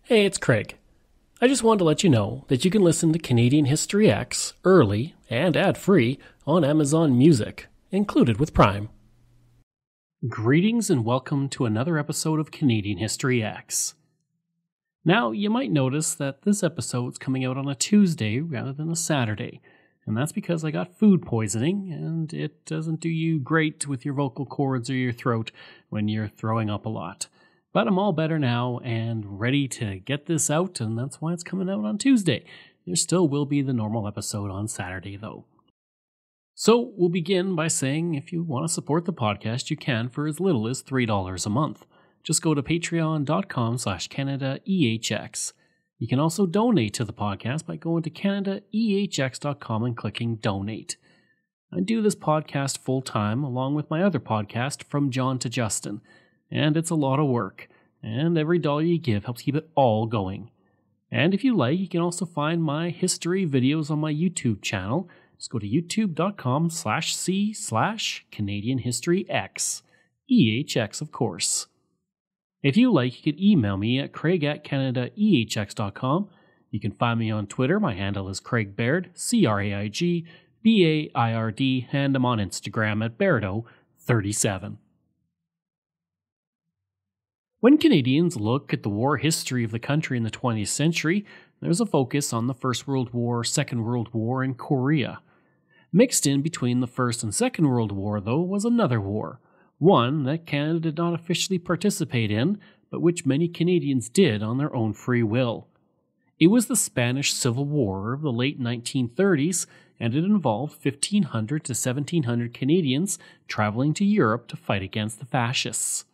Hey, it's Craig. I just wanted to let you know that you can listen to Canadian History X early and ad-free on Amazon Music, included with Prime. Greetings and welcome to another episode of Canadian History X. Now, you might notice that this episode's coming out on a Tuesday rather than a Saturday, and that's because I got food poisoning, and it doesn't do you great with your vocal cords or your throat when you're throwing up a lot. But I'm all better now and ready to get this out, and that's why it's coming out on Tuesday. There still will be the normal episode on Saturday, though. So we'll begin by saying if you want to support the podcast, you can for as little as $3 a month. Just go to patreon.com/CanadaEHX. You can also donate to the podcast by going to CanadaEHX.com and clicking Donate. I do this podcast full-time along with my other podcast, From John to Justin, and it's a lot of work, and every dollar you give helps keep it all going. And if you like, you can also find my history videos on my YouTube channel. Just go to youtube.com/c/CanadianHistoryX. EHX, of course. If you like, you can email me at craig@CanadaEHX.com. You can find me on Twitter. My handle is Craig Baird, CraigBaird, and I'm on Instagram at Bairdo37. When Canadians look at the war history of the country in the 20th century, there's a focus on the First World War, Second World War, and Korea. Mixed in between the First and Second World War, though, was another war, one that Canada did not officially participate in, but which many Canadians did on their own free will. It was the Spanish Civil War of the late 1930s, and it involved 1,500 to 1,700 Canadians traveling to Europe to fight against the Fascists.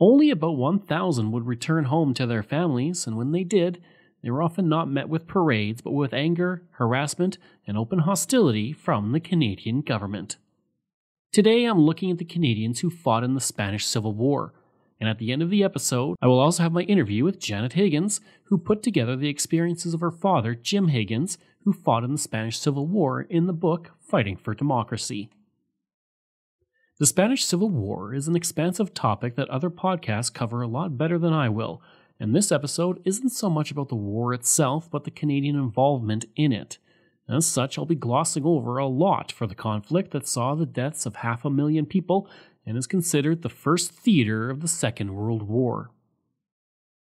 Only about 1,000 would return home to their families, and when they did, they were often not met with parades, but with anger, harassment, and open hostility from the Canadian government. Today, I'm looking at the Canadians who fought in the Spanish Civil War, and at the end of the episode, I will also have my interview with Janet Higgins, who put together the experiences of her father, Jim Higgins, who fought in the Spanish Civil War in the book Fighting for Democracy. The Spanish Civil War is an expansive topic that other podcasts cover a lot better than I will, and this episode isn't so much about the war itself, but the Canadian involvement in it. As such, I'll be glossing over a lot for the conflict that saw the deaths of 500,000 people and is considered the first theater of the Second World War.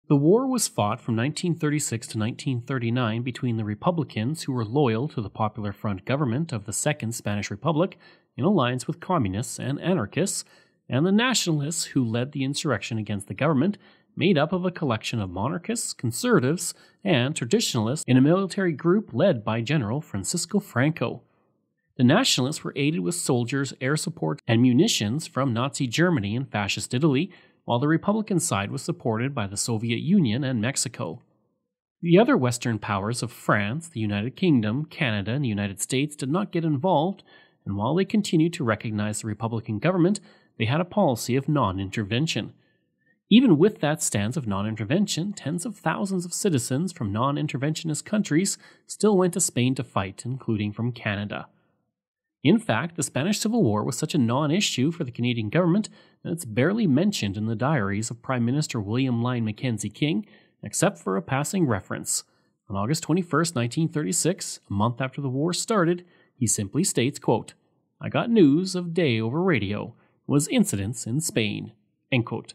The war was fought from 1936 to 1939 between the Republicans, who were loyal to the Popular Front government of the Second Spanish Republic, in alliance with communists and anarchists, and the Nationalists, who led the insurrection against the government, made up of a collection of monarchists, conservatives, and traditionalists in a military group led by General Francisco Franco. The Nationalists were aided with soldiers, air support, and munitions from Nazi Germany and Fascist Italy, while the Republican side was supported by the Soviet Union and Mexico. The other Western powers of France, the United Kingdom, Canada, and the United States did not get involved, and while they continued to recognize the Republican government, they had a policy of non-intervention. Even with that stance of non-intervention, tens of thousands of citizens from non-interventionist countries still went to Spain to fight, including from Canada. In fact, the Spanish Civil War was such a non-issue for the Canadian government that it's barely mentioned in the diaries of Prime Minister William Lyon Mackenzie King, except for a passing reference. On August 21, 1936, a month after the war started, he simply states, quote, "I got news of day over radio, was incidents in Spain," end quote.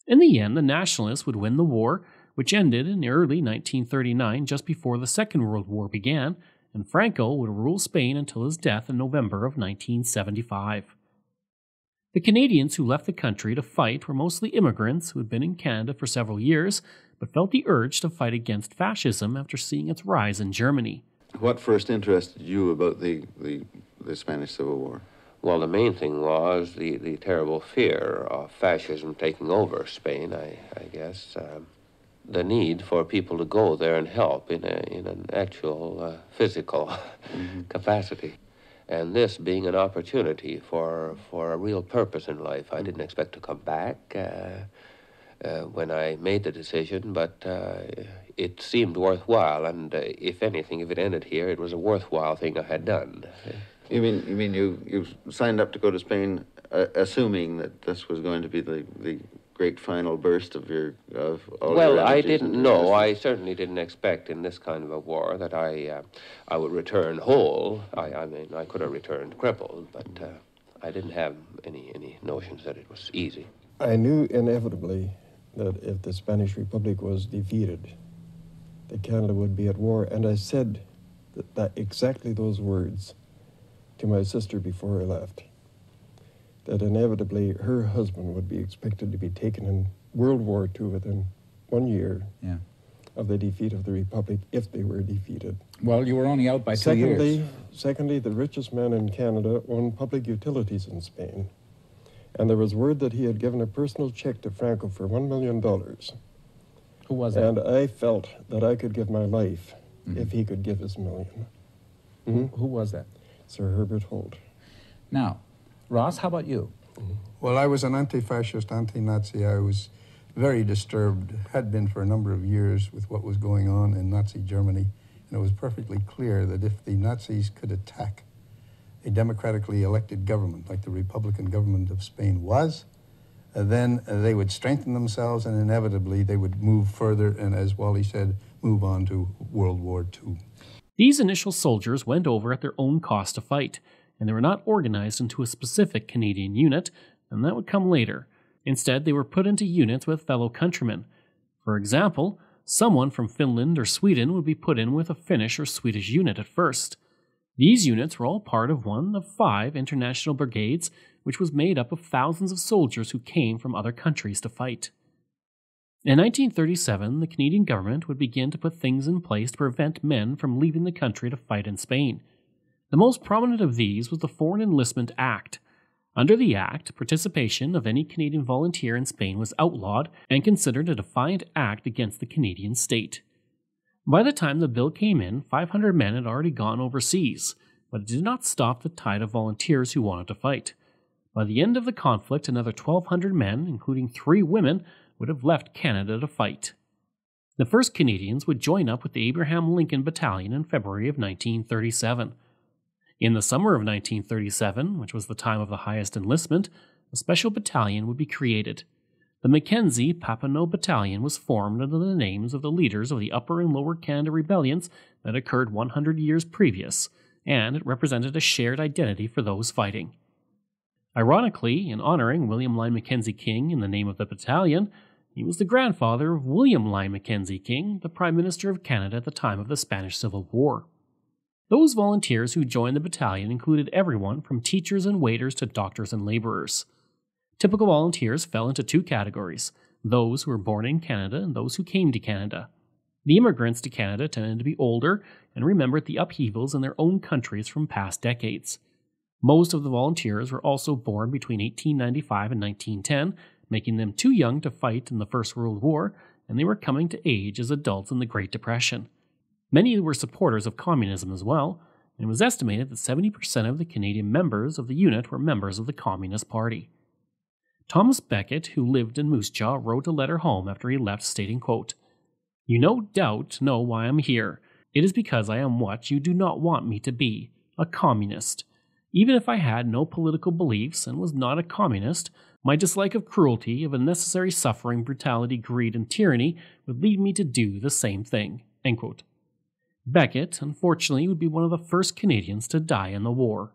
In the end, the Nationalists would win the war, which ended in early 1939, just before the Second World War began, and Franco would rule Spain until his death in November of 1975. The Canadians who left the country to fight were mostly immigrants who had been in Canada for several years, but felt the urge to fight against fascism after seeing its rise in Germany. What first interested you about the Spanish Civil War? Well, the main thing was the terrible fear of fascism taking over Spain, I guess. The need for people to go there and help in an actual physical capacity. And this being an opportunity for a real purpose in life. I didn't expect to come back when I made the decision, but it seemed worthwhile, and if anything, if it ended here, it was a worthwhile thing I had done. You mean you signed up to go to Spain assuming that this was going to be the great final burst of all Well, your I energies didn't into know. this? I certainly didn't expect in this kind of a war that I would return whole. I mean, I could have returned crippled, but I didn't have any notions that it was easy. I knew inevitably that if the Spanish Republic was defeated, that Canada would be at war, and I said that exactly those words to my sister before I left, that inevitably her husband would be expected to be taken in World War II within 1 year of the defeat of the Republic, if they were defeated. Well, you were only out by 2 years. Secondly, the richest man in Canada owned public utilities in Spain, and there was word that he had given a personal check to Franco for $1 million. Who was that? And I felt that I could give my life if he could give his million. Who was that? Sir Herbert Holt. Now, Ross, how about you? Well, I was an anti-fascist, anti-Nazi. I was very disturbed, had been for a number of years, with what was going on in Nazi Germany. And it was perfectly clear that if the Nazis could attack a democratically elected government, like the Republican government of Spain was, then they would strengthen themselves, and inevitably they would move further, and as Wally said, move on to World War II. These initial soldiers went over at their own cost to fight, and they were not organized into a specific Canadian unit, and that would come later. Instead, they were put into units with fellow countrymen. For example, someone from Finland or Sweden would be put in with a Finnish or Swedish unit at first. These units were all part of one of 5 international brigades, which was made up of thousands of soldiers who came from other countries to fight. In 1937, the Canadian government would begin to put things in place to prevent men from leaving the country to fight in Spain. The most prominent of these was the Foreign Enlistment Act. Under the Act, participation of any Canadian volunteer in Spain was outlawed and considered a defiant act against the Canadian state. By the time the bill came in, 500 men had already gone overseas, but it did not stop the tide of volunteers who wanted to fight. By the end of the conflict, another 1,200 men, including 3 women, would have left Canada to fight. The first Canadians would join up with the Abraham Lincoln Battalion in February of 1937. In the summer of 1937, which was the time of the highest enlistment, a special battalion would be created. The Mackenzie-Papineau Battalion was formed under the names of the leaders of the Upper and Lower Canada rebellions that occurred 100 years previous, and it represented a shared identity for those fighting. Ironically, in honoring William Lyon Mackenzie King in the name of the battalion, he was the grandfather of William Lyon Mackenzie King, the Prime Minister of Canada at the time of the Spanish Civil War. Those volunteers who joined the battalion included everyone from teachers and waiters to doctors and laborers. Typical volunteers fell into 2 categories, those who were born in Canada and those who came to Canada. The immigrants to Canada tended to be older and remembered the upheavals in their own countries from past decades. Most of the volunteers were also born between 1895 and 1910, making them too young to fight in the First World War, and they were coming to age as adults in the Great Depression. Many were supporters of communism as well, and it was estimated that 70% of the Canadian members of the unit were members of the Communist Party. Thomas Becket, who lived in Moose Jaw, wrote a letter home after he left stating, quote, "You no doubt know why I am here. It is because I am what you do not want me to be, a communist. Even if I had no political beliefs and was not a communist, my dislike of cruelty, of unnecessary suffering, brutality, greed, and tyranny would lead me to do the same thing." End quote. Becket, unfortunately, would be one of the first Canadians to die in the war.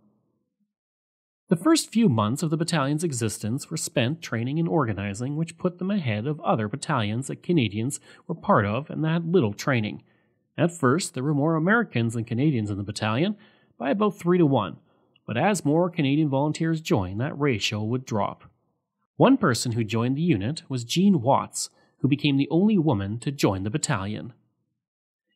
The first few months of the battalion's existence were spent training and organizing, which put them ahead of other battalions that Canadians were part of and that had little training. At first, there were more Americans than Canadians in the battalion, by about 3 to 1, but as more Canadian volunteers joined, that ratio would drop. One person who joined the unit was Jean Watts, who became the only woman to join the battalion.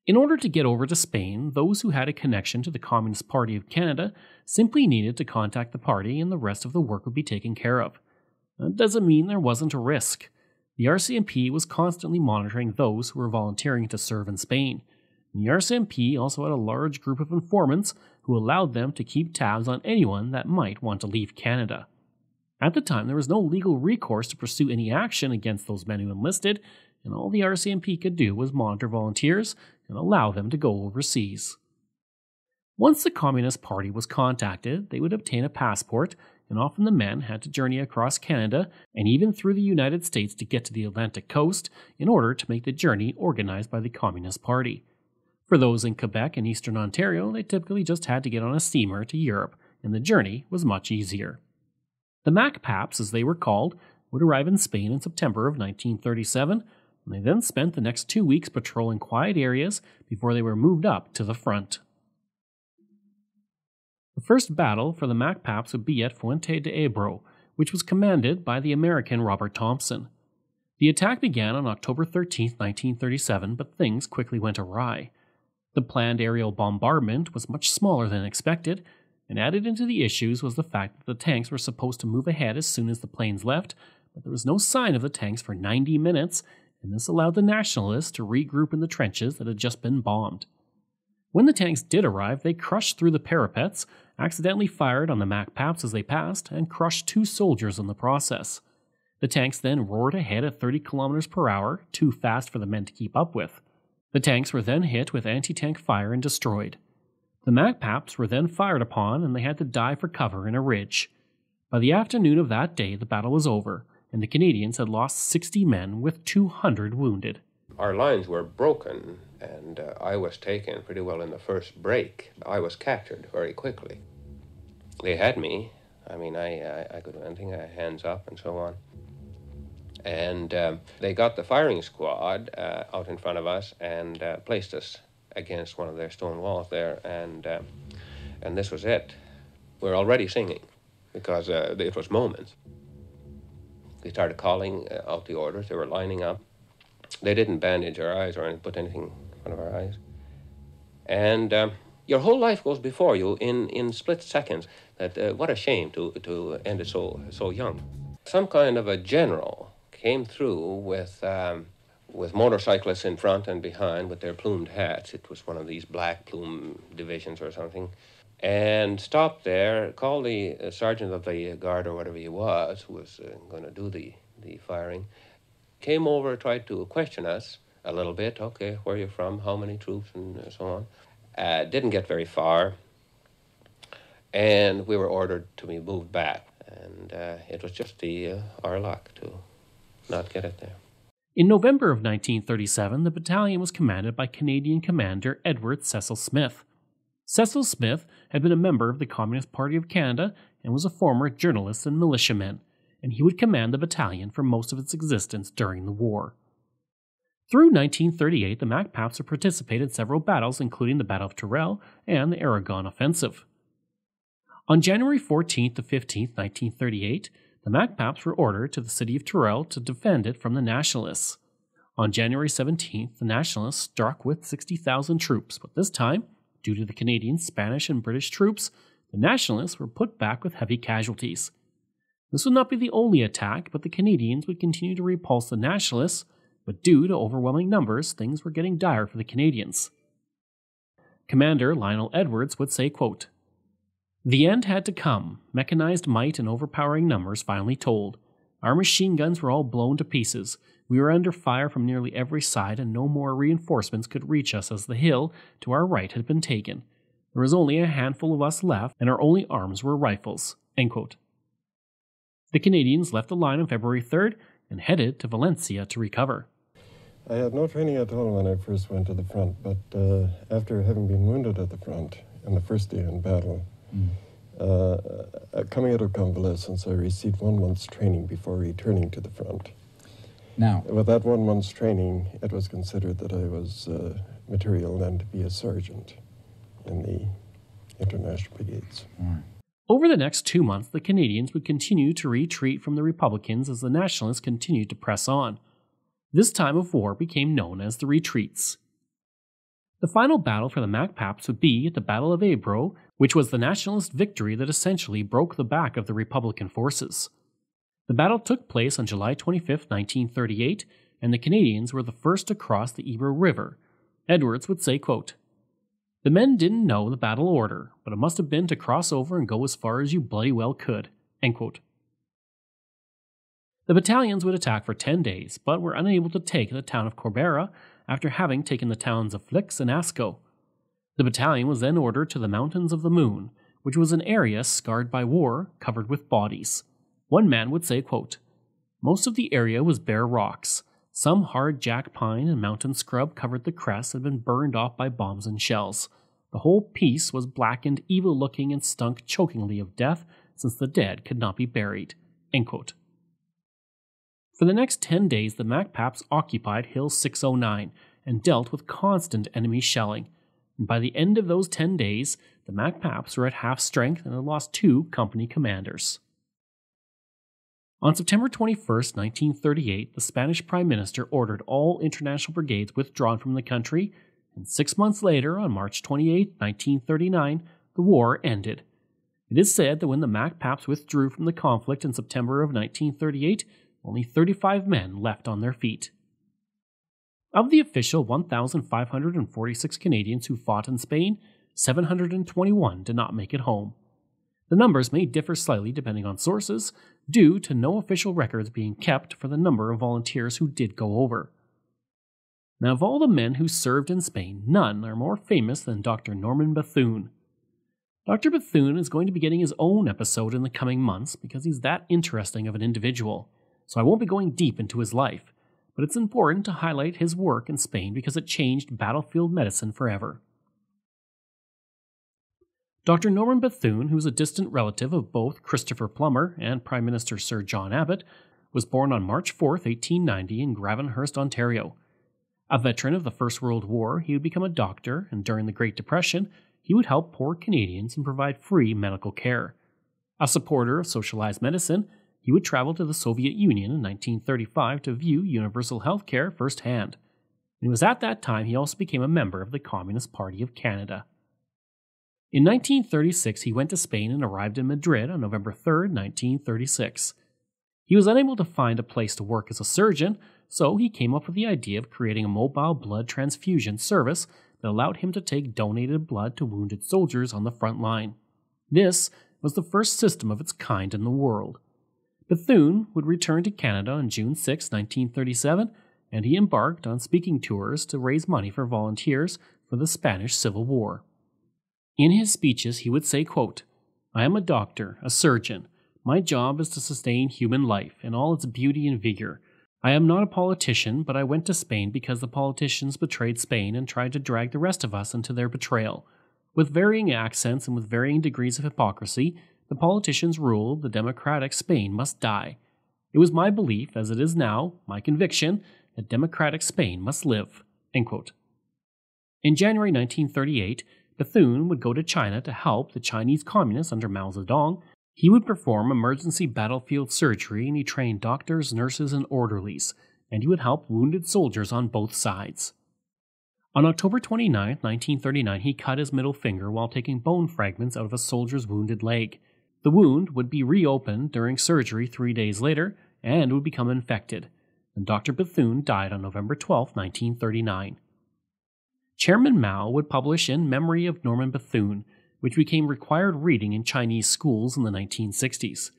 In order to get over to Spain, those who had a connection to the Communist Party of Canada simply needed to contact the party and the rest of the work would be taken care of. That doesn't mean there wasn't a risk. The RCMP was constantly monitoring those who were volunteering to serve in Spain. And the RCMP also had a large group of informants who allowed them to keep tabs on anyone that might want to leave Canada. At the time, there was no legal recourse to pursue any action against those men who enlisted, and all the RCMP could do was monitor volunteers and allow them to go overseas. Once the Communist Party was contacted, they would obtain a passport and often the men had to journey across Canada and even through the United States to get to the Atlantic coast in order to make the journey organized by the Communist Party. For those in Quebec and Eastern Ontario, they typically just had to get on a steamer to Europe, and the journey was much easier. The Macpaps, as they were called, would arrive in Spain in September of 1937, and they then spent the next 2 weeks patrolling quiet areas before they were moved up to the front. The first battle for the Macpaps would be at Fuente de Ebro, which was commanded by the American Robert Thompson. The attack began on October 13, 1937, but things quickly went awry. The planned aerial bombardment was much smaller than expected, and added into the issues was the fact that the tanks were supposed to move ahead as soon as the planes left, but there was no sign of the tanks for 90 minutes, and this allowed the Nationalists to regroup in the trenches that had just been bombed. When the tanks did arrive, they crushed through the parapets, accidentally fired on the Macpaps as they passed, and crushed 2 soldiers in the process. The tanks then roared ahead at 30 kilometers per hour, too fast for the men to keep up with. The tanks were then hit with anti-tank fire and destroyed. The Macpaps were then fired upon, and they had to dive for cover in a ridge. By the afternoon of that day, the battle was over, and the Canadians had lost 60 men with 200 wounded. Our lines were broken, and I was taken pretty well in the first break. I was captured very quickly. They had me. I mean, I could do anything, hands up and so on. And they got the firing squad out in front of us and placed us against one of their stone walls there, and this was it. We were already singing because it was moments. They started calling out the orders. They were lining up. They didn't bandage our eyes or put anything in front of our eyes. And your whole life goes before you in split seconds. That what a shame to end it so young. Some kind of a general came through with motorcyclists in front and behind with their plumed hats. It was one of these black plume divisions or something. And stopped there, called the sergeant of the guard or whatever he was, who was going to do the firing, came over, tried to question us a little bit. Okay, where are you from? How many troops? And so on. Didn't get very far. And we were ordered to be moved back. And it was just our luck to not get it there. In November of 1937, the battalion was commanded by Canadian Commander Edward Cecil Smith. Cecil Smith had been a member of the Communist Party of Canada and was a former journalist and militiaman, and he would command the battalion for most of its existence during the war. Through 1938, the Macpaps would participate in several battles, including the Battle of Tourelle and the Aragon Offensive. On January 14th to 15th, 1938, the Macpaps were ordered to the city of Tourelle to defend it from the Nationalists. On January 17th, the Nationalists struck with 60,000 troops, but this time, due to the Canadian, Spanish, and British troops, the Nationalists were put back with heavy casualties. This would not be the only attack, but the Canadians would continue to repulse the Nationalists, but due to overwhelming numbers, things were getting dire for the Canadians. Commander Lionel Edwards would say, quote, "The end had to come. Mechanized might and overpowering numbers finally told. Our machine guns were all blown to pieces. We were under fire from nearly every side, and no more reinforcements could reach us as the hill to our right had been taken. There was only a handful of us left, and our only arms were rifles." End quote. The Canadians left the line on February 3rd and headed to Valencia to recover. I had no training at all when I first went to the front, but after having been wounded at the front on the first day in battle, coming out of convalescence, I received 1 month's training before returning to the front. Now, with that 1 month's training, it was considered that I was material then to be a sergeant in the international brigades. Over the next 2 months, the Canadians would continue to retreat from the Republicans as the Nationalists continued to press on. This time of war became known as the Retreats. The final battle for the Macpaps would be at the Battle of Ebro, which was the Nationalist victory that essentially broke the back of the Republican forces. The battle took place on July 25, 1938, and the Canadians were the first to cross the Ebro River. Edwards would say, quote, "The men didn't know the battle order, but it must have been to cross over and go as far as you bloody well could." End quote. The battalions would attack for 10 days, but were unable to take the town of Corbera after having taken the towns of Flix and Asco. The battalion was then ordered to the Mountains of the Moon, which was an area scarred by war, covered with bodies. One man would say, quote, "Most of the area was bare rocks. Some hard jack pine and mountain scrub covered the crest and had been burned off by bombs and shells. The whole piece was blackened, evil-looking, and stunk chokingly of death, since the dead could not be buried." End quote. For the next 10 days, the MacPaps occupied Hill 609 and dealt with constant enemy shelling. And by the end of those 10 days, the MacPaps were at half strength and had lost 2 company commanders. On September 21, 1938, the Spanish Prime Minister ordered all international brigades withdrawn from the country, and 6 months later, on March 28, 1939, the war ended. It is said that when the MacPaps withdrew from the conflict in September of 1938, only 35 men left on their feet. Of the official 1,546 Canadians who fought in Spain, 721 did not make it home. The numbers may differ slightly depending on sources, due to no official records being kept for the number of volunteers who did go over. Now, of all the men who served in Spain, none are more famous than Dr. Norman Bethune. Dr. Bethune is going to be getting his own episode in the coming months because he's that interesting of an individual, so I won't be going deep into his life, but it's important to highlight his work in Spain because it changed battlefield medicine forever. Dr. Norman Bethune, who is a distant relative of both Christopher Plummer and Prime Minister Sir John Abbott, was born on March 4, 1890 in Gravenhurst, Ontario. A veteran of the First World War, he would become a doctor, and during the Great Depression, he would help poor Canadians and provide free medical care. A supporter of socialized medicine, he would travel to the Soviet Union in 1935 to view universal health care firsthand. And it was at that time he also became a member of the Communist Party of Canada. In 1936, he went to Spain and arrived in Madrid on November 3, 1936. He was unable to find a place to work as a surgeon, so he came up with the idea of creating a mobile blood transfusion service that allowed him to take donated blood to wounded soldiers on the front line. This was the first system of its kind in the world. Bethune would return to Canada on June 6, 1937, and he embarked on speaking tours to raise money for volunteers for the Spanish Civil War. In his speeches, he would say, quote, "I am a doctor, a surgeon. My job is to sustain human life in all its beauty and vigor. I am not a politician, but I went to Spain because the politicians betrayed Spain and tried to drag the rest of us into their betrayal. With varying accents and with varying degrees of hypocrisy, the politicians ruled the democratic Spain must die. It was my belief, as it is now, my conviction, that democratic Spain must live." End quote. In January 1938, Bethune would go to China to help the Chinese communists under Mao Zedong. He would perform emergency battlefield surgery, and he trained doctors, nurses, and orderlies, and he would help wounded soldiers on both sides. On October 29, 1939, he cut his middle finger while taking bone fragments out of a soldier's wounded leg. The wound would be reopened during surgery 3 days later and would become infected, and Dr. Bethune died on November 12, 1939. Chairman Mao would publish In Memory of Norman Bethune, which became required reading in Chinese schools in the 1960s.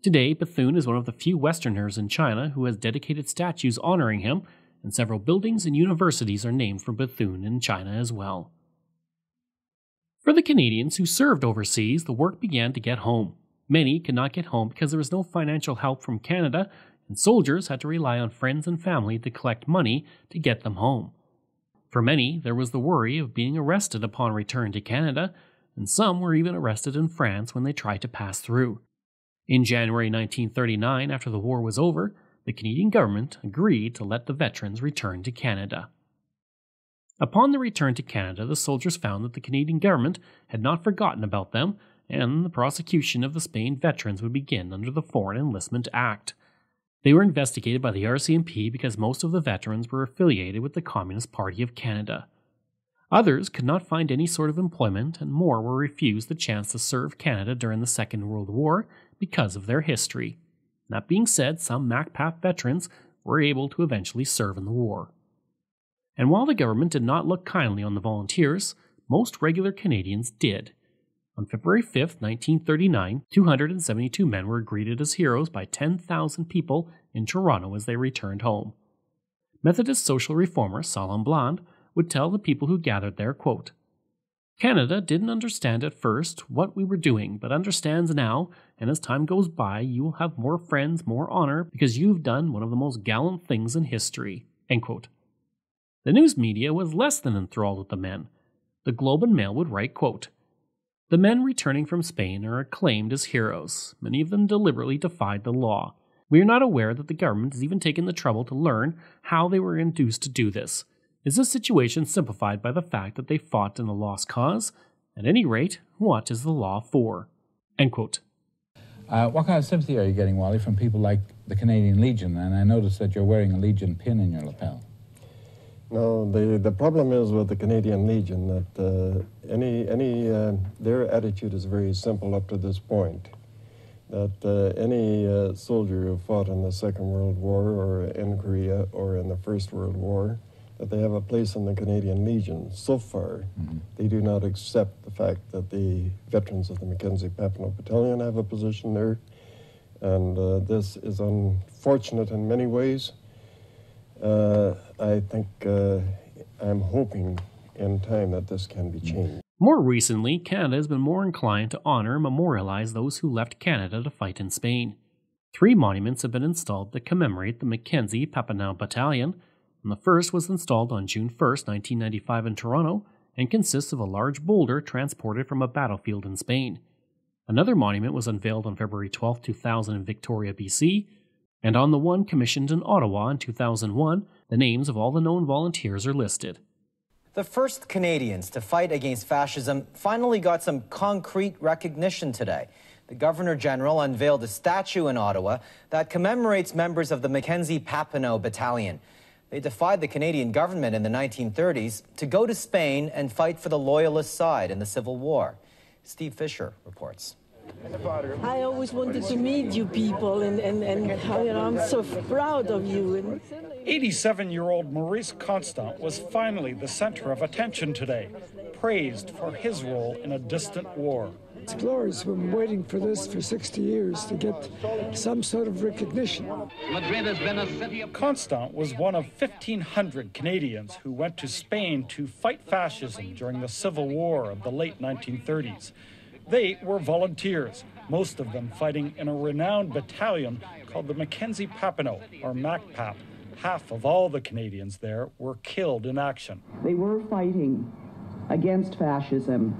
Today, Bethune is one of the few Westerners in China who has dedicated statues honoring him, and several buildings and universities are named for Bethune in China as well. For the Canadians who served overseas, the work began to get home. Many could not get home because there was no financial help from Canada, and soldiers had to rely on friends and family to collect money to get them home. For many, there was the worry of being arrested upon return to Canada, and some were even arrested in France when they tried to pass through. In January 1939, after the war was over, the Canadian government agreed to let the veterans return to Canada. Upon the return to Canada, the soldiers found that the Canadian government had not forgotten about them, and the prosecution of the Spain veterans would begin under the Foreign Enlistment Act. They were investigated by the RCMP because most of the veterans were affiliated with the Communist Party of Canada. Others could not find any sort of employment, and more were refused the chance to serve Canada during the Second World War because of their history. That being said, some MacPap veterans were able to eventually serve in the war. And while the government did not look kindly on the volunteers, most regular Canadians did. On February 5, 1939, 272 men were greeted as heroes by 10,000 people in Toronto as they returned home. Methodist social reformer Salam Bland would tell the people who gathered there, quote, Canada didn't understand at first what we were doing, but understands now, and as time goes by, you will have more friends, more honor, because you've done one of the most gallant things in history." End quote. The news media was less than enthralled with the men. The Globe and Mail would write, quote, "The men returning from Spain are acclaimed as heroes. Many of them deliberately defied the law. We are not aware that the government has even taken the trouble to learn how they were induced to do this. Is this situation simplified by the fact that they fought in a lost cause? At any rate, what is the law for?" End quote. What kind of sympathy are you getting, Wally, from people like the Canadian Legion? And I noticed that you're wearing a Legion pin in your lapel. No, the problem is with the Canadian Legion that their attitude is very simple up to this point. That any soldier who fought in the Second World War or in Korea or in the First World War, that they have a place in the Canadian Legion. So far, they do not accept the fact that the veterans of the Mackenzie-Papineau Battalion have a position there. And this is unfortunate in many ways. I think I'm hoping in time that this can be changed. More recently, Canada has been more inclined to honor and memorialize those who left Canada to fight in Spain. 3 monuments have been installed to commemorate the Mackenzie-Papineau Battalion, and the first was installed on June 1, 1995 in Toronto, and consists of a large boulder transported from a battlefield in Spain. Another monument was unveiled on February 12, 2000 in Victoria, BC, and on the one commissioned in Ottawa in 2001, the names of all the known volunteers are listed. The first Canadians to fight against fascism finally got some concrete recognition today. The Governor-General unveiled a statue in Ottawa that commemorates members of the Mackenzie-Papineau Battalion. They defied the Canadian government in the 1930s to go to Spain and fight for the Loyalist side in the Civil War. Steve Fisher reports. I always wanted to meet you people, and I'm so proud of you. 87-year-old Maurice Constant was finally the center of attention today, praised for his role in a distant war. Explorers have been waiting for this for 60 years to get some sort of recognition. Constant was one of 1,500 Canadians who went to Spain to fight fascism during the Civil War of the late 1930s. They were volunteers, most of them fighting in a renowned battalion called the Mackenzie-Papineau, or MacPap. Half of all the Canadians there were killed in action. They were fighting against fascism,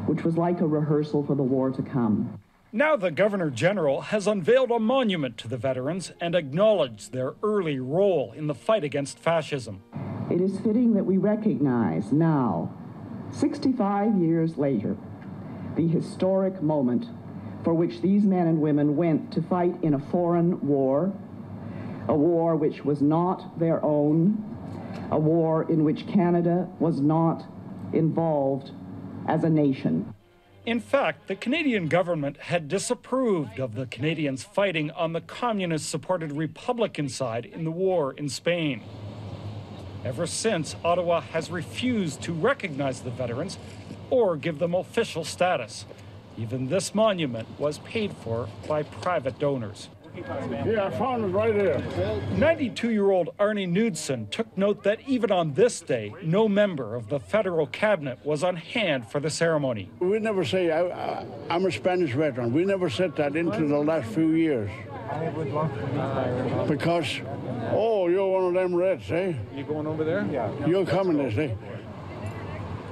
which was like a rehearsal for the war to come. Now the Governor-General has unveiled a monument to the veterans and acknowledged their early role in the fight against fascism. It is fitting that we recognize now, 65 years later, the historic moment for which these men and women went to fight in a foreign war, a war which was not their own, a war in which Canada was not involved as a nation. In fact, the Canadian government had disapproved of the Canadians fighting on the communist-supported Republican side in the war in Spain. Ever since, Ottawa has refused to recognize the veterans or give them official status. Even this monument was paid for by private donors. Yeah, I found it right here. 92-year-old Arnie Knudsen took note that even on this day, no member of the federal cabinet was on hand for the ceremony. We never say, I'm a Spanish veteran. We never said that into the last few years. Because, oh, you're one of them Reds, eh? You going over there? Yeah. You're communist, eh?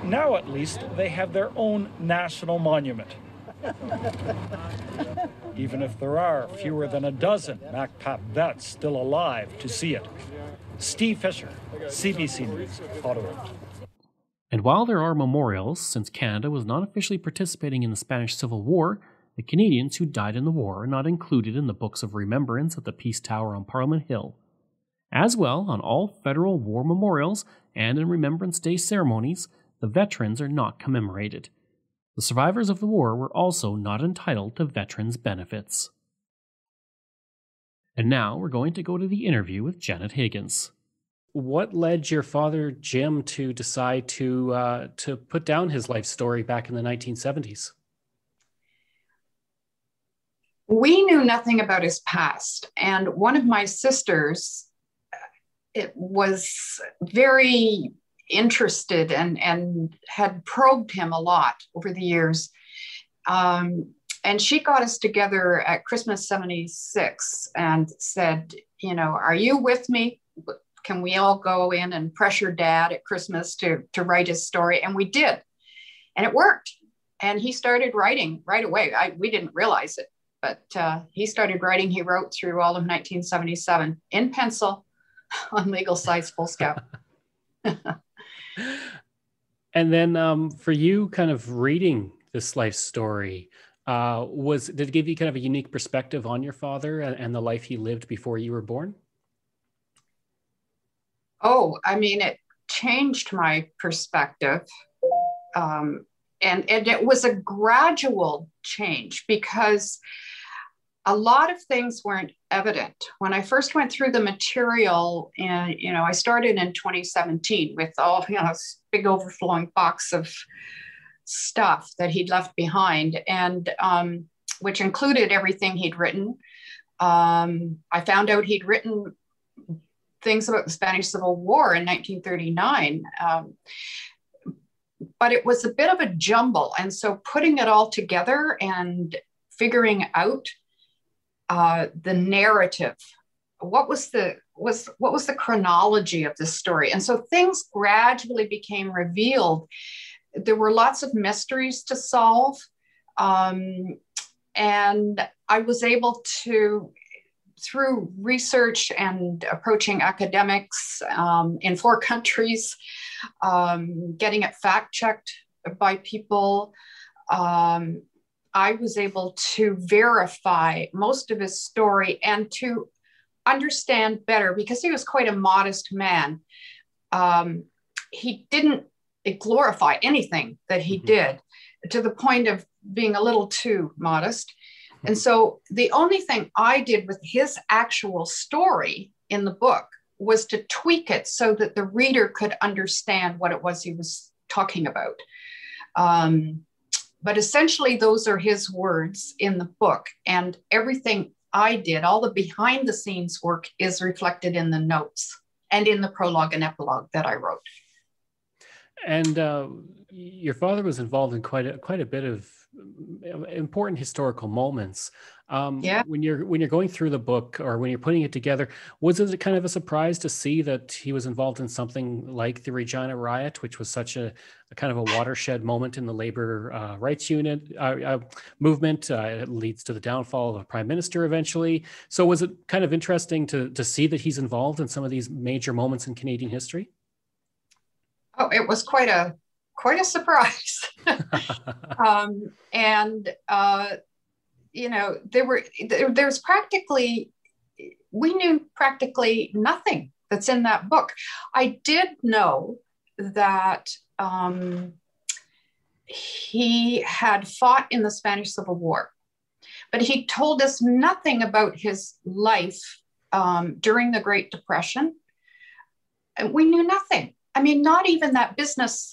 Now, at least, they have their own national monument. Even if there are fewer than a dozen MacPap vets still alive to see it. Steve Fisher, CBC News, Ottawa. And while there are memorials, since Canada was not officially participating in the Spanish Civil War, the Canadians who died in the war are not included in the books of remembrance at the Peace Tower on Parliament Hill. As well, on all federal war memorials and in Remembrance Day ceremonies, the veterans are not commemorated. The survivors of the war were also not entitled to veterans' benefits. And now we're going to go to the interview with Janet Higgins. What led your father, Jim, to decide to put down his life story back in the 1970s? We knew nothing about his past, and one of my sisters, it was very interested and had probed him a lot over the years. And she got us together at Christmas 76 and said, you know, are you with me? Can we all go in and pressure Dad at Christmas to write his story? And we did. And it worked. And he started writing right away. We didn't realize it, but he started writing. He wrote through all of 1977 in pencil on legal size foolscap. And then for you, kind of reading this life story, did it give you kind of a unique perspective on your father and the life he lived before you were born? Oh, I mean, it changed my perspective. And it was a gradual change because a lot of things weren't evident. When I first went through the material, and, you know, I started in 2017 with all, you know, this big overflowing box of stuff that he'd left behind, and which included everything he'd written. I found out he'd written things about the Spanish Civil War in 1939. But it was a bit of a jumble. And so putting it all together and figuring out the narrative, what was the chronology of this story? And so things gradually became revealed. There were lots of mysteries to solve. And I was able to, through research and approaching academics in 4 countries, getting it fact checked by people, I was able to verify most of his story and to understand better, because he was quite a modest man. He didn't glorify anything that he did, to the point of being a little too modest. And so the only thing I did with his actual story in the book was to tweak it so that the reader could understand what it was he was talking about. But essentially, those are his words in the book. And everything I did, all the behind the scenes work, is reflected in the notes and in the prologue and epilogue that I wrote. And your father was involved in quite a bit of important historical moments. Yeah. When you're going through the book, or when you're putting it together, was it kind of a surprise to see that he was involved in something like the Regina riot, which was such a kind of a watershed moment in the labor rights movement? It leads to the downfall of a prime minister eventually. So was it kind of interesting to see that he's involved in some of these major moments in Canadian history? Oh, it was quite a surprise. You know, there's practically, we knew practically nothing that's in that book. I did know that he had fought in the Spanish Civil War, but he told us nothing about his life during the Great Depression. We knew nothing. I mean, not even that business,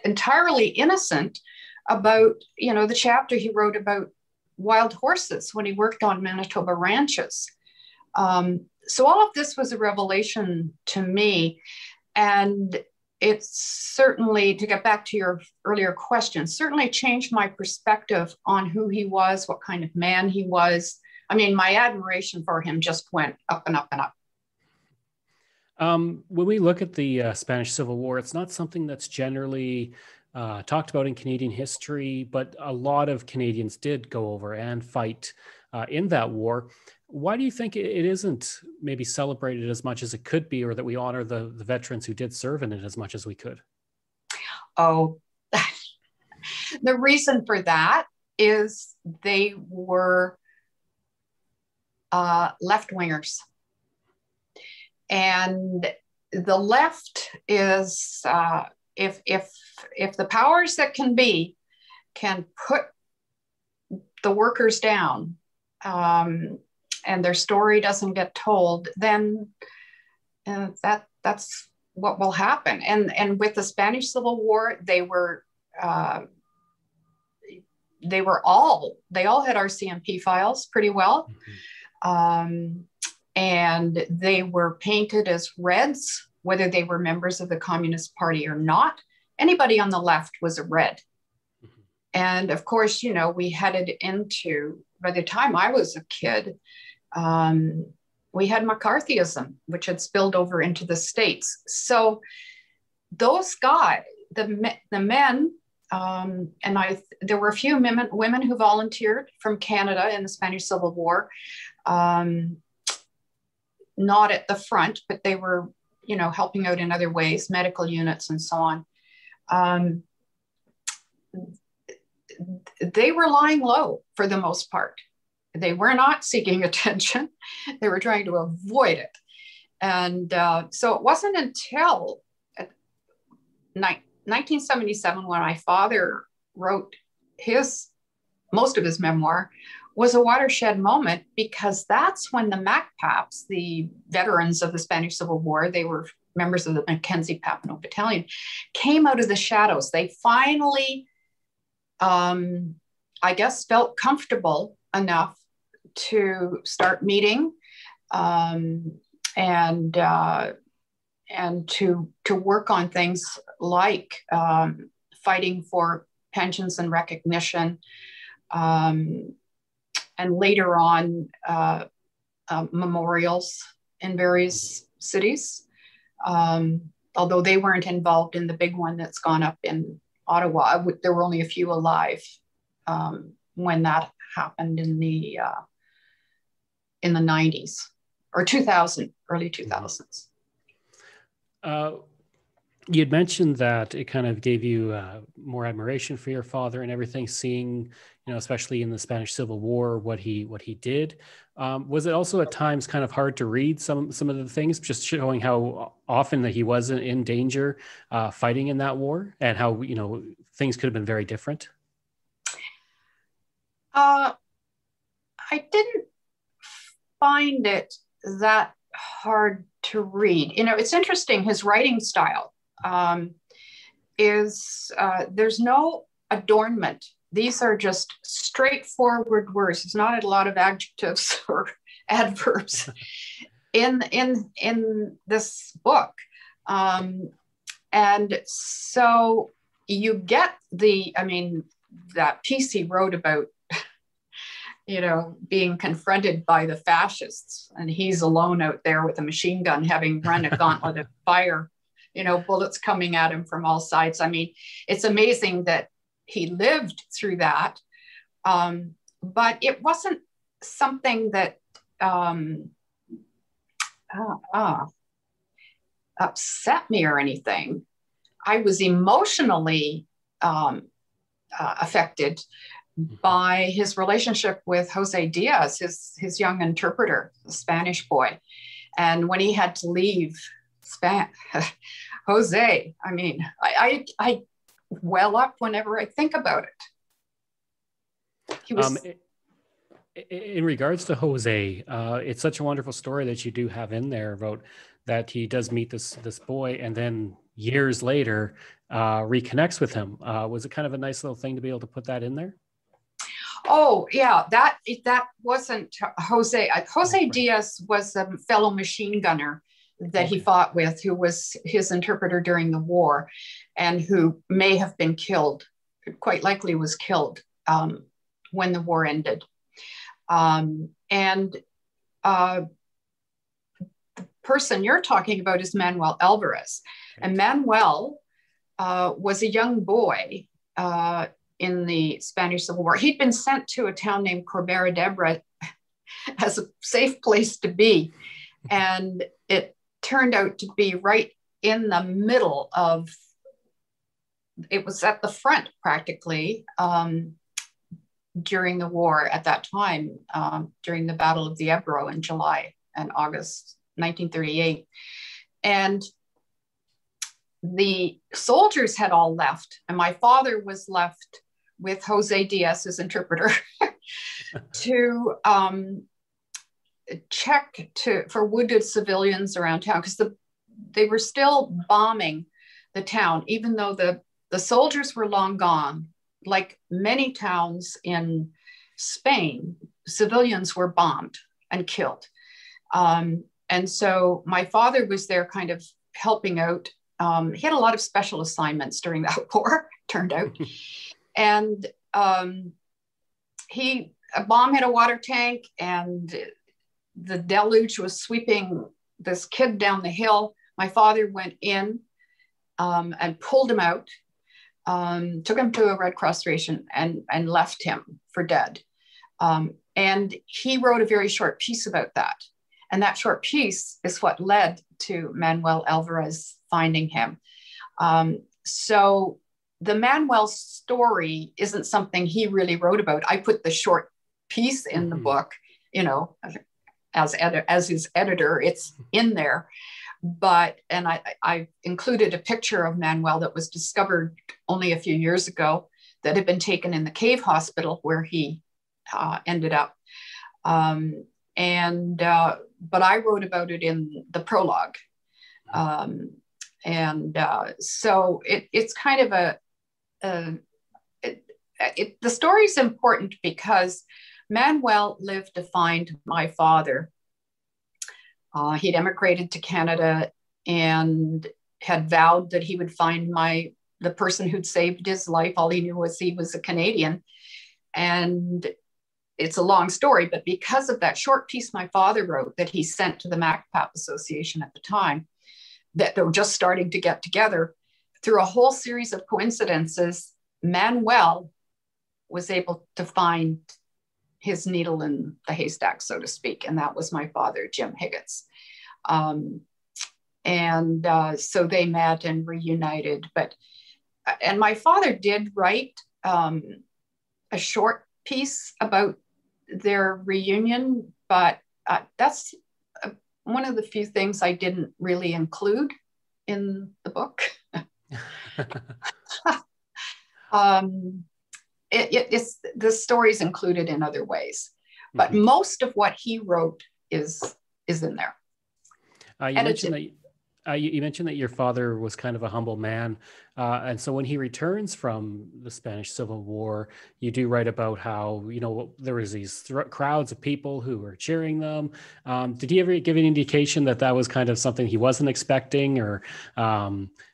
entirely innocent, about, you know, the chapter he wrote about wild horses when he worked on Manitoba ranches. So all of this was a revelation to me. And it's certainly, to get back to your earlier question, certainly changed my perspective on who he was, what kind of man he was. I mean, my admiration for him just went up and up and up. When we look at the Spanish Civil War, it's not something that's generally talked about in Canadian history, but a lot of Canadians did go over and fight in that war. Why do you think it isn't maybe celebrated as much as it could be, or that we honor the veterans who did serve in it as much as we could? Oh, the reason for that is they were left-wingers. And the left is, if the powers that can be can put the workers down, and their story doesn't get told, then that's what will happen. And with the Spanish Civil War, they all had RCMP files pretty well. And they were painted as Reds, whether they were members of the Communist Party or not. Anybody on the left was a Red. And of course, you know, we headed into, by the time I was a kid, we had McCarthyism, which had spilled over into the States. So those guys, the men, there were a few women who volunteered from Canada in the Spanish Civil War, not at the front, but they were, you know, helping out in other ways, medical units and so on. They were lying low for the most part. They were not seeking attention. They were trying to avoid it. And so it wasn't until 1977 when my father wrote most of his memoir was a watershed moment, because that's when the MacPaps, the veterans of the Spanish Civil War, they were members of the Mackenzie-Papineau Battalion, came out of the shadows. They finally, I guess, felt comfortable enough to start meeting and to work on things like fighting for pensions and recognition, and later on memorials in various cities, although they weren't involved in the big one that's gone up in Ottawa. There were only a few alive when that happened in the 90s or 2000, early 2000s. You had mentioned that it kind of gave you more admiration for your father and everything, seeing, you know, especially in the Spanish Civil War, what he did. Was it also at times kind of hard to read some of the things, just showing how often that he was in danger fighting in that war, and how, you know, things could have been very different? I didn't find it that hard to read. You know, it's interesting, his writing style there's no adornment. These are just straightforward words. There's not a lot of adjectives or adverbs in this book. And so you get that piece he wrote about, you know, being confronted by the fascists, and he's alone out there with a machine gun, having run a gauntlet of fire, you know, bullets coming at him from all sides. I mean, it's amazing that he lived through that. But it wasn't something that upset me or anything. I was emotionally affected by his relationship with Jose Diaz, his young interpreter, the Spanish boy. And when he had to leave Jose, I mean, I well up whenever I think about it. He was... in regards to Jose, it's such a wonderful story that you do have in there about that he does meet this boy, and then years later reconnects with him. Was it kind of a nice little thing to be able to put that in there? Oh yeah, that wasn't Jose. Jose Diaz was a fellow machine gunner that he fought with, who was his interpreter during the war, and who may have been killed, quite likely was killed when the war ended. The person you're talking about is Manuel Alvarez. And Manuel was a young boy in the Spanish Civil War. He'd been sent to a town named Corbera d'Ebre as a safe place to be. And it turned out to be right in the middle of, it was at the front practically during the war at that time, during the Battle of the Ebro in July and August 1938. And the soldiers had all left, and my father was left with Jose Diaz, his interpreter, to check for wounded civilians around town, because they were still bombing the town, even though the soldiers were long gone. Like many towns in Spain, civilians were bombed and killed. And so my father was there kind of helping out. He had a lot of special assignments during that war, turned out. And a bomb hit a water tank, and the deluge was sweeping this kid down the hill. My father went in and pulled him out, took him to a Red Cross station and left him for dead. And he wrote a very short piece about that. And that short piece is what led to Manuel Alvarez finding him. So the Manuel story isn't something he really wrote about. I put the short piece in the book, you know, as his editor, it's in there. And I included a picture of Manuel that was discovered only a few years ago that had been taken in the cave hospital where he ended up. But I wrote about it in the prologue. So it's kind of the story is important because Manuel lived to find my father. He'd emigrated to Canada and had vowed that he would find the person who'd saved his life. All he knew was he was a Canadian. And it's a long story, but because of that short piece my father wrote that he sent to the Mackenzie-Papineau Association at the time, that they were just starting to get together, through a whole series of coincidences, Manuel was able to find his needle in the haystack, so to speak. And that was my father, Jim Higgins. So they met and reunited. And my father did write a short piece about their reunion, but that's one of the few things I didn't really include in the book. It's the story's included in other ways, but most of what he wrote is in there. You mentioned that your father was kind of a humble man. And so when he returns from the Spanish Civil War, you do write about how, you know, there was these crowds of people who were cheering them. Did he ever give an indication that that was kind of something he wasn't expecting, or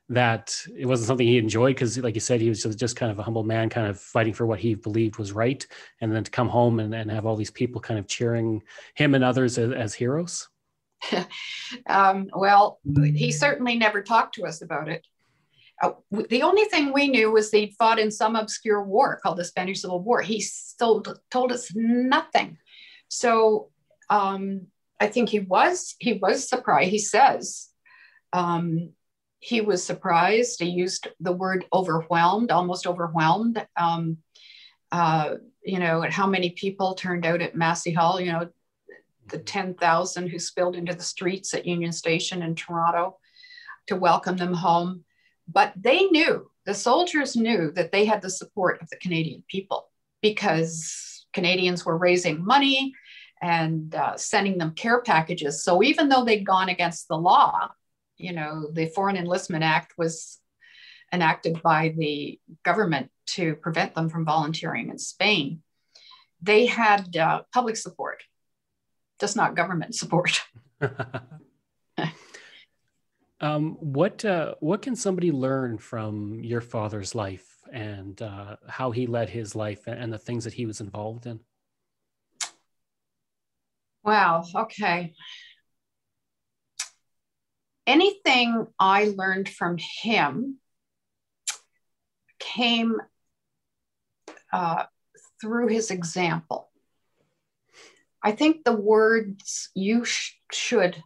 that it wasn't something he enjoyed? Because like you said, he was just kind of a humble man, kind of fighting for what he believed was right. And then to come home and have all these people kind of cheering him and others as heroes. Well, he certainly never talked to us about it. The only thing we knew was they'd fought in some obscure war called the Spanish Civil War. He still told us nothing. So I think he was surprised. He says he was surprised. He used the word overwhelmed, almost overwhelmed. You know, at how many people turned out at Massey Hall, you know, the 10,000 who spilled into the streets at Union Station in Toronto to welcome them home. But the soldiers knew that they had the support of the Canadian people, because Canadians were raising money and sending them care packages. So even though they'd gone against the law, you know, the Foreign Enlistment Act was enacted by the government to prevent them from volunteering in Spain, they had public support. Just not government support. What can somebody learn from your father's life and how he led his life and the things that he was involved in? Wow. Okay. Anything I learned from him came through his example. I think the words "you should"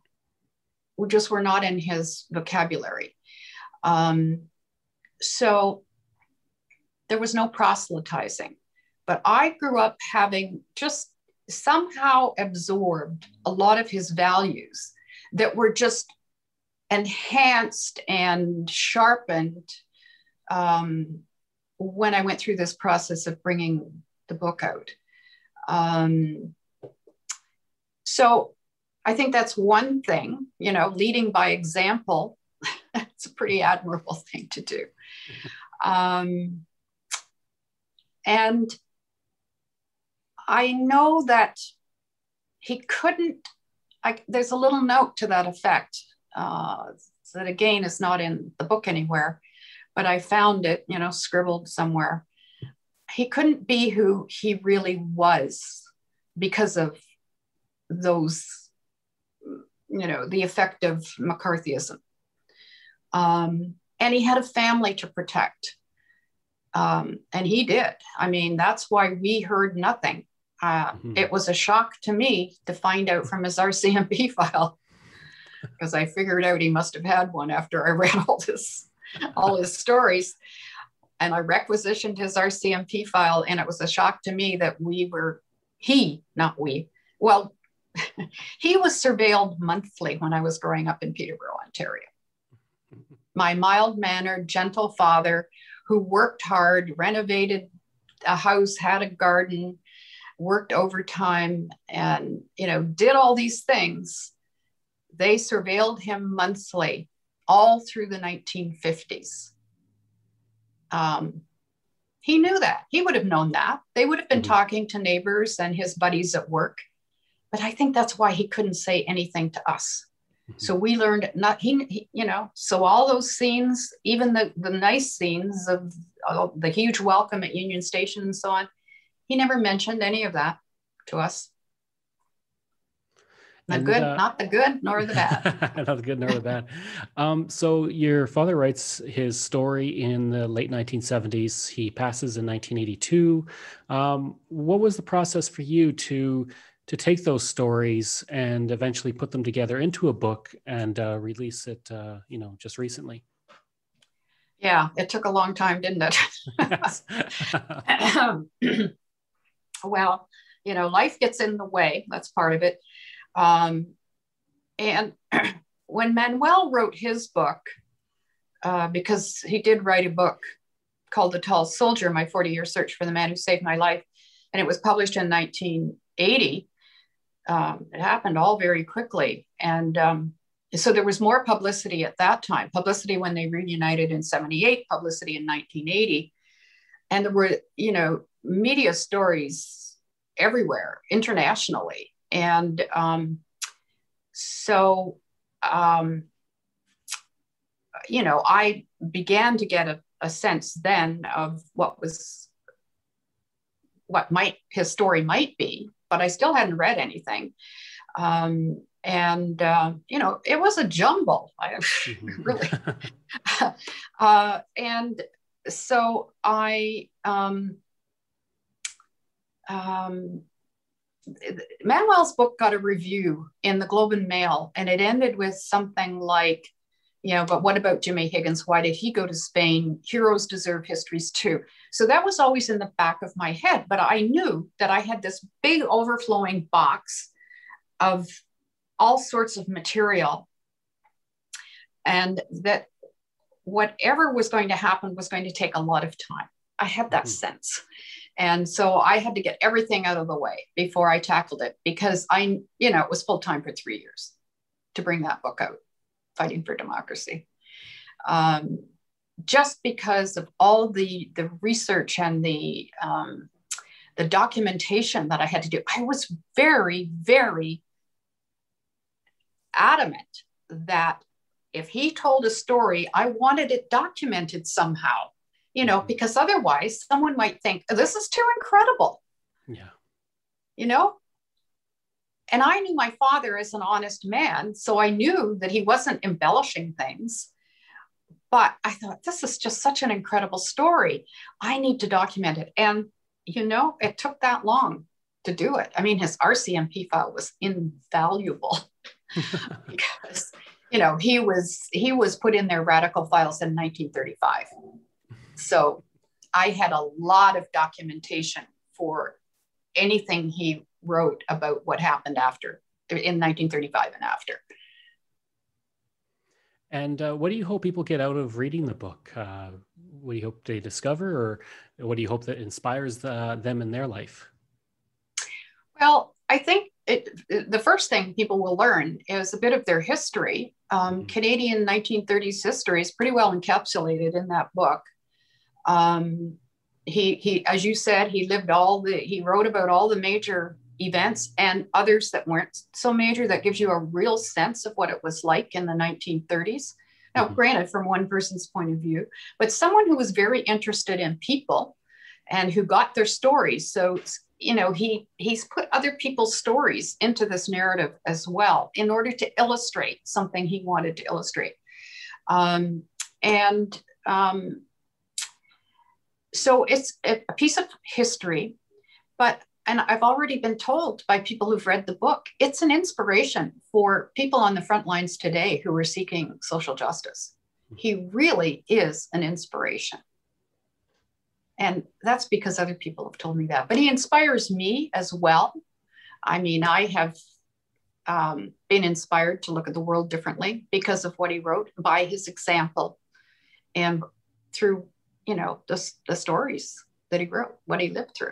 just were not in his vocabulary. So there was no proselytizing. But I grew up having just somehow absorbed a lot of his values that were just enhanced and sharpened when I went through this process of bringing the book out. So I think that's one thing, you know, leading by example. It's a pretty admirable thing to do. And I know that he couldn't, there's a little note to that effect that again is not in the book anywhere, but I found it, scribbled somewhere. He couldn't be who he really was because of those, the effect of McCarthyism. And he had a family to protect. And he did. I mean, that's why we heard nothing. It was a shock to me to find out from his RCMP file, because I figured out he must have had one after I read all his stories. And I requisitioned his RCMP file, and it was a shock to me that he was surveilled monthly when I was growing up in Peterborough, Ontario. My mild-mannered, gentle father who worked hard, renovated a house, had a garden, worked overtime, and, did all these things. They surveilled him monthly all through the 1950s. He knew that. He would have known that. They would have been talking to neighbors and his buddies at work. But I think that's why he couldn't say anything to us. So we learned so all those scenes, even the nice scenes of the huge welcome at Union Station and so on, he never mentioned any of that to us. Not the good nor the bad. Not the good nor the bad. So your father writes his story in the late 1970s. He passes in 1982. What was the process for you to take those stories and eventually put them together into a book and release it, just recently? Yeah, it took a long time, didn't it? Yes. Well, life gets in the way. That's part of it. And when Manuel wrote his book, because he did write a book called The Tall Soldier, My 40-Year Search for the Man Who Saved My Life, and it was published in 1980, it happened all very quickly. And so there was more publicity at that time, publicity when they reunited in 78, publicity in 1980. And there were, media stories everywhere, internationally. And I began to get a sense then of what his story might be, but I still hadn't read anything. It was a jumble, really. And so Manuel's book got a review in the Globe and Mail, and it ended with something like, but what about Jimmy Higgins? Why did he go to Spain? Heroes deserve histories too. So that was always in the back of my head, but I knew that I had this big overflowing box of all sorts of material, and that whatever was going to happen was going to take a lot of time. I had that sense. And so I had to get everything out of the way before I tackled it, because it was full time for 3 years to bring that book out, Fighting for Democracy. Just because of all the research and the documentation that I had to do. I was very, very adamant that if he told a story, I wanted it documented somehow. Because otherwise someone might think, this is too incredible. Yeah. And I knew my father as an honest man, so I knew that he wasn't embellishing things. But I thought, this is just such an incredible story. I need to document it. And, it took that long to do it. I mean, his RCMP file was invaluable because, he was put in their radical files in 1935. So I had a lot of documentation for anything he wrote about what happened in 1935 and after. And what do you hope people get out of reading the book? What do you hope they discover, or what do you hope that inspires them in their life? Well, I think the first thing people will learn is a bit of their history. Canadian 1930s history is pretty well encapsulated in that book. He, as you said, he wrote about all the major events and others that weren't so major. That gives you a real sense of what it was like in the 1930s. Now, granted, from one person's point of view, but someone who was very interested in people and who got their stories. So, you know, he's put other people's stories into this narrative as well in order to illustrate something he wanted to illustrate. So it's a piece of history, and I've already been told by people who've read the book, it's an inspiration for people on the front lines today who are seeking social justice. He really is an inspiration. And that's because other people have told me that. But he inspires me as well. I mean, I have been inspired to look at the world differently because of what he wrote, by his example, and through, you know, the stories that he wrote, what he lived through.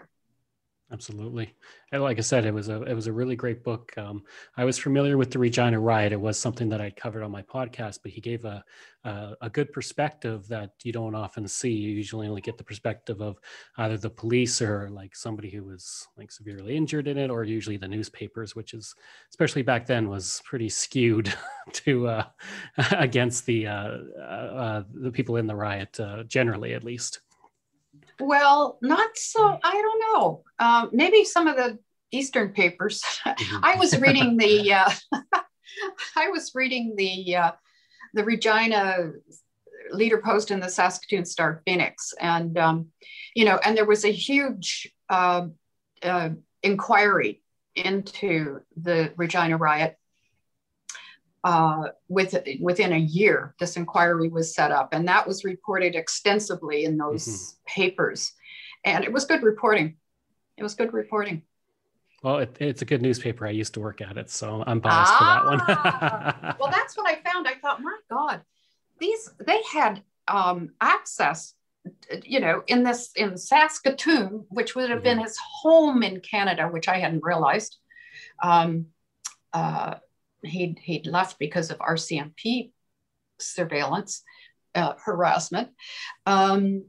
Absolutely. And like I said, it was a really great book. I was familiar with the Regina riot. It was something that I'd covered on my podcast, but he gave a good perspective that you don't often see. You usually only get the perspective of either the police or like somebody who was like severely injured in it, or usually the newspapers, which is, especially back then, was pretty skewed to against the people in the riot, generally, at least. Well, not so, I don't know. Maybe some of the Eastern papers. I was reading the the Regina leader post in the Saskatoon Star Phoenix, and you know, and there was a huge inquiry into the Regina riot. Within a year, this inquiry was set up, and that was reported extensively in those papers, and it was good reporting. It was good reporting. Well, it's a good newspaper. I used to work at it, so I'm biased for that one. Well, that's what I found. I thought, my God, they had access, you know, in Saskatoon, which would have been his home in Canada, which I hadn't realized. He'd left because of RCMP surveillance, harassment. I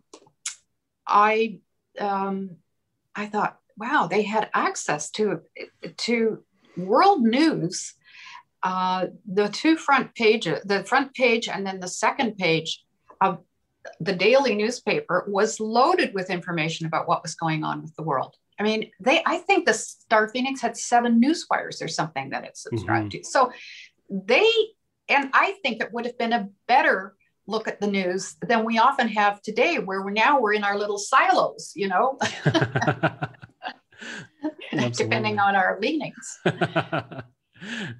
thought, wow, they had access to world news. The front page and then the second page of the daily newspaper was loaded with information about what was going on with the world. I mean, I think the Star Phoenix had 7 newswires or something that it subscribed to. So and I think it would have been a better look at the news than we often have today, where we're in our little silos, you know, depending on our leanings.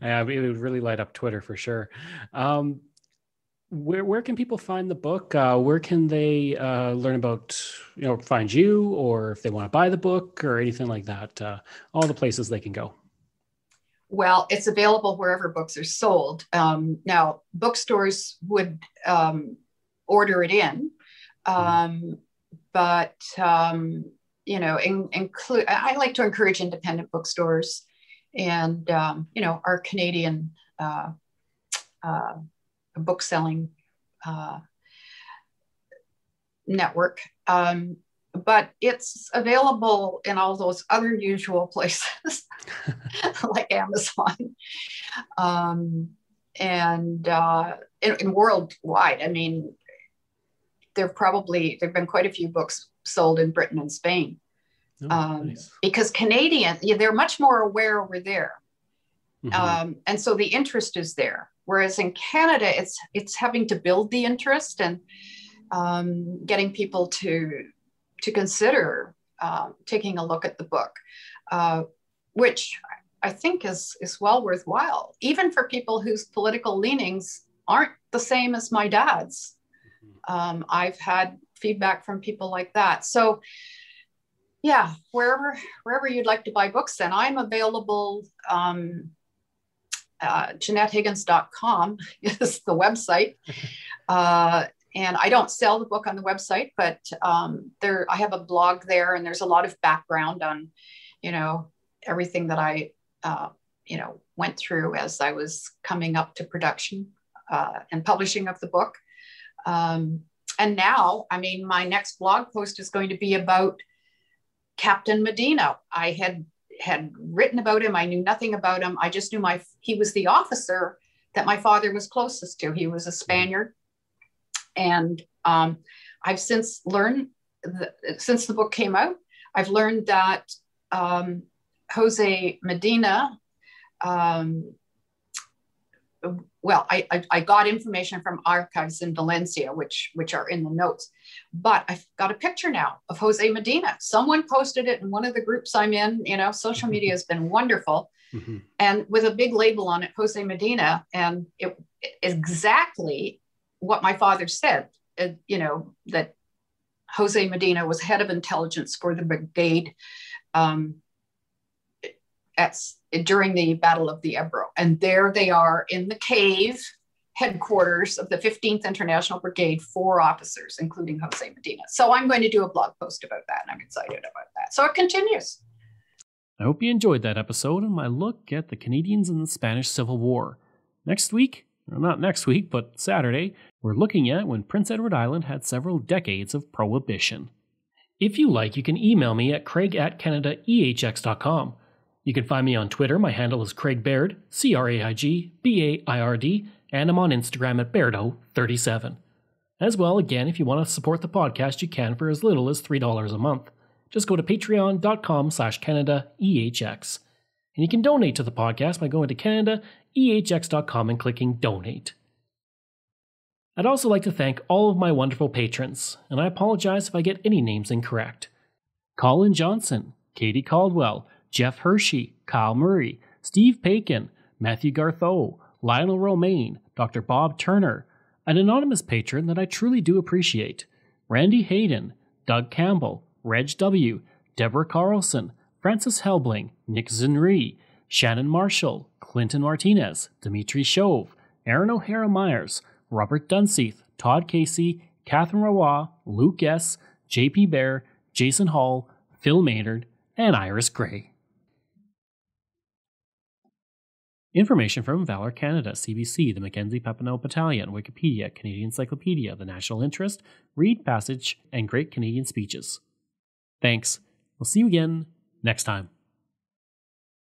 Yeah, it would really light up Twitter for sure. Where can people find the book? Where can they learn about, you know, find you, or if they want to buy the book or anything like that? All the places they can go. Well, it's available wherever books are sold. Now, bookstores would order it in, but you know, I like to encourage independent bookstores and you know, our Canadian book selling network, but it's available in all those other usual places like Amazon, and worldwide. I mean, there've been quite a few books sold in Britain and Spain, nice. Because they're much more aware over there, and so the interest is there. Whereas in Canada, it's having to build the interest and getting people to consider taking a look at the book, which I think is well worthwhile, even for people whose political leanings aren't the same as my dad's. I've had feedback from people like that. So yeah, wherever you'd like to buy books, then I'm available. JeanetteHiggins.com is the website. And I don't sell the book on the website, but I have a blog there, and there's a lot of background on, you know, everything that I, you know, went through as I was coming up to production and publishing of the book. And now, I mean, my next blog post is going to be about Captain Medina. I had written about him. I knew nothing about him. I just knew he was the officer that my father was closest to. He was a Spaniard, And I've since learned, since the book came out, I've learned that Jose Medina, well, I got information from archives in Valencia, which are in the notes, but I've got a picture now of Jose Medina. Someone posted it in one of the groups I'm in. You know, social media has been wonderful. Mm-hmm. And with a big label on it, Jose Medina, and it exactly what my father said, you know, that Jose Medina was head of intelligence for the brigade during the Battle of the Ebro. And there they are in the cave headquarters of the 15th International Brigade, 4 officers, including Jose Medina. So I'm going to do a blog post about that, and I'm excited about that. So it continues. I hope you enjoyed that episode and my look at the Canadians in the Spanish Civil War. Next week, or not next week, but Saturday, we're looking at when Prince Edward Island had several decades of prohibition. If you like, you can email me at craig@canadaehx.com. You can find me on Twitter. My handle is Craig Baird, CraigBaird, and I'm on Instagram at Bairdo37. As well, again, if you want to support the podcast, you can for as little as $3 a month. Just go to patreon.com/CanadaEHX. And you can donate to the podcast by going to CanadaEHX.com and clicking Donate. I'd also like to thank all of my wonderful patrons, and I apologize if I get any names incorrect. Colin Johnson, Katie Caldwell, Jeff Hershey, Kyle Murray, Steve Pakin, Matthew Gartho, Lionel Romaine, Dr. Bob Turner, an anonymous patron that I truly do appreciate, Randy Hayden, Doug Campbell, Reg W., Deborah Carlson, Francis Helbling, Nick Zinri, Shannon Marshall, Clinton Martinez, Dimitri Chauve, Aaron O'Hara Myers, Robert Dunseith, Todd Casey, Catherine Rawa, Luke S., JP Bear, Jason Hall, Phil Maynard, and Iris Gray. Information from Valor Canada, CBC, the Mackenzie-Papineau Battalion, Wikipedia, Canadian Encyclopedia, The National Interest, Read Passage, and Great Canadian Speeches. Thanks. We'll see you again next time.